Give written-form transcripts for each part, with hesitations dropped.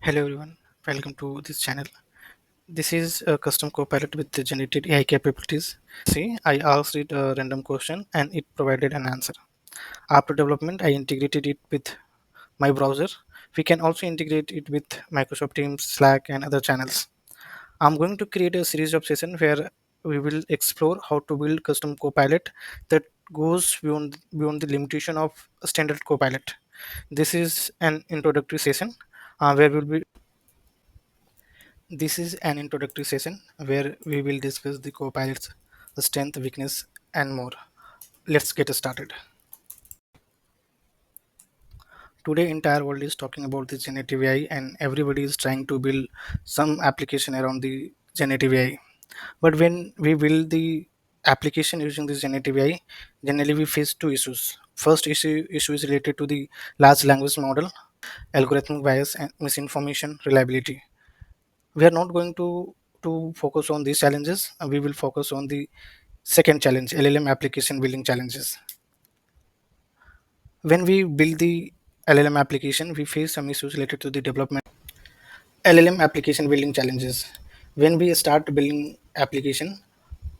Hello everyone, welcome to this channel. This is a custom copilot with the generated AI capabilities. See, I asked it a random question and it provided an answer. After development, I integrated it with my browser. We can also integrate it with Microsoft Teams, Slack, and other channels. I'm going to create a series of sessions where we will explore how to build custom copilot that goes beyond the limitation of standard copilot. This is an introductory session where we'll be This is an introductory session where we will discuss the Copilot's strength, weakness, and more. Let's get started. Today, entire world is talking about the generative AI, and everybody is trying to build some application around the generative AI. But when we build the application using this generative AI, generally we face two issues. First issue is related to the large language model, algorithmic bias, and misinformation reliability. We are not going to focus on these challenges. We will focus on the second challenge, LLM application building challenges. When we build the LLM application, we face some issues related to the development. LLM application building challenges. When we start building application,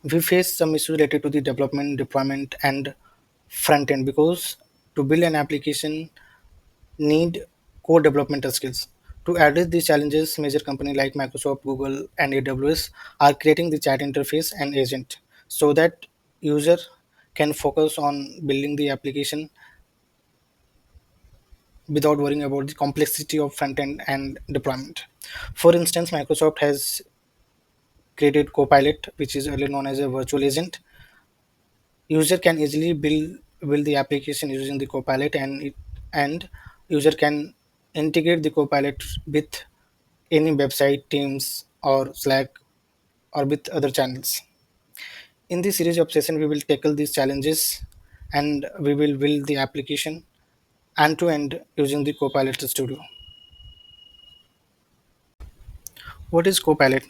we face some issues related to the development, deployment, and front end, because to build an application need core developmental skills. To address these challenges, major companies like Microsoft, Google, and AWS are creating the chat interface and agent so that user can focus on building the application without worrying about the complexity of front end and deployment. For instance, Microsoft has created Copilot, which is earlier known as a virtual agent. User can easily build the application using the Copilot, and user can integrate the Copilot with any website, Teams, or Slack, or with other channels. In this series of session, we will tackle these challenges and we will build the application end to end using the Copilot Studio. What is Copilot?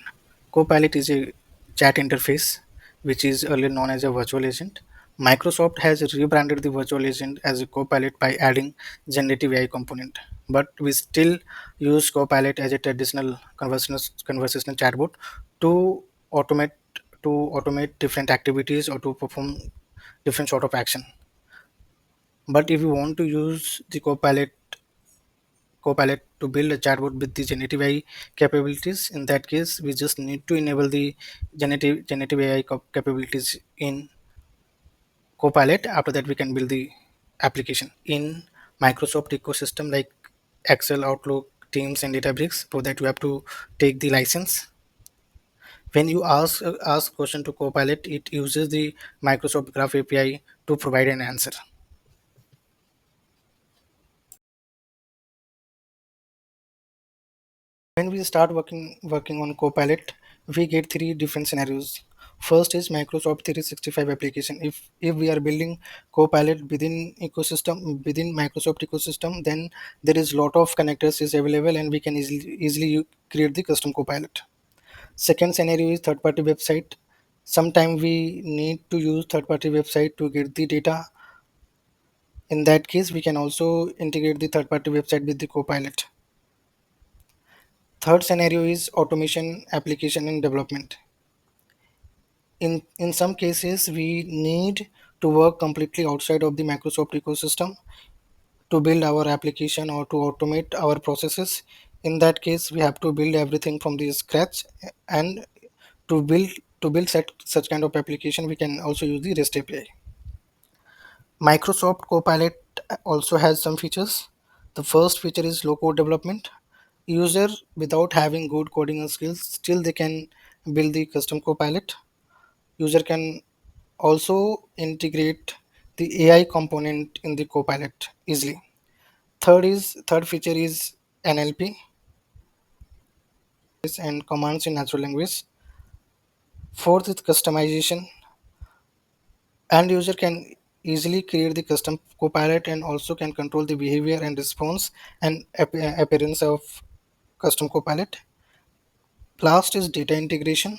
Copilot is a chat interface which is earlier known as a virtual agent. Microsoft has rebranded the virtual agent as a Copilot by adding generative AI component. But we still use Copilot as a traditional conversational chatbot to automate to automate different activities or to perform different sort of action. But if you want to use the Copilot to build a chatbot with the generative AI capabilities, in that case, we just need to enable the generative AI capabilities in Copilot. After that, we can build the application in Microsoft ecosystem like Excel, Outlook, Teams, and Databricks. For that, you have to take the license. When you ask question to Copilot, it uses the Microsoft Graph API to provide an answer. When we start working on Copilot, we get three different scenarios. First is Microsoft 365 application. If we are building Copilot within Microsoft ecosystem, then there is lot of connectors is available and we can easily create the custom Copilot. Second scenario is third party website. Sometimes we need to use third party website to get the data. In that case, we can also integrate the third party website with the Copilot. Third scenario is automation application and development. In some cases, we need to work completely outside of the Microsoft ecosystem to build our application or to automate our processes. In that case, we have to build everything from the scratch, and to build such kind of application, we can also use the REST API. Microsoft Copilot also has some features. The first feature is low code development. User without having good coding skills, still they can build the custom Copilot. User can also integrate the AI component in the Copilot easily. Third feature is NLP and commands in natural language. Fourth is customization, and user can easily create the custom Copilot and also can control the behavior and response and appearance of custom Copilot. Last is data integration.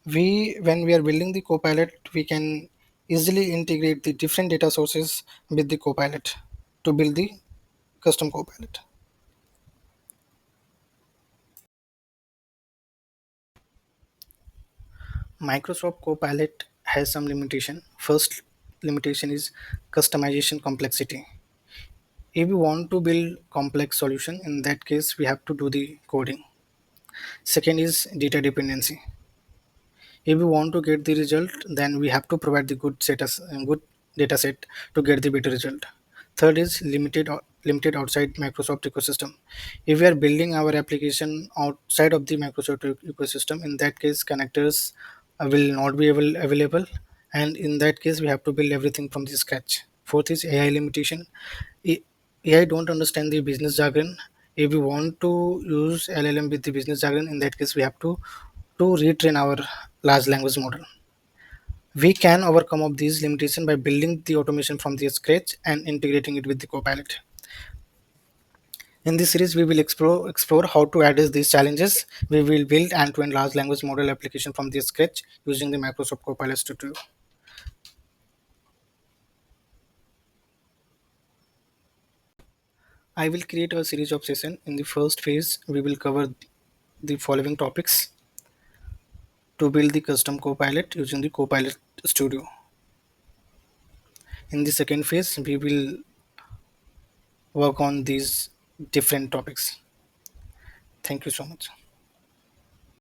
When we are building the Copilot, we can easily integrate the different data sources with the Copilot to build the custom Copilot. Microsoft Copilot has some limitation. First limitation is customization complexity. If we want to build complex solution, in that case we have to do the coding. Second is data dependency. If we want to get the result, then we have to provide the good data set to get the better result. Third is limited outside Microsoft ecosystem. If we are building our application outside of the Microsoft ecosystem, in that case connectors will not be available, and in that case we have to build everything from the scratch. Fourth is AI limitation. A- AI don't understand the business jargon. If we want to use LLM with the business jargon, in that case we have to retrain our large language model. We can overcome of these limitations by building the automation from the scratch and integrating it with the Copilot. In this series, we will explore how to address these challenges. We will build end-to-end large language model application from the scratch using the Microsoft Copilot Studio. I will create a series of sessions. In the first phase, we will cover the following topics to build the custom Copilot using the Copilot Studio. In the second phase, we will work on these different topics. Thank you so much.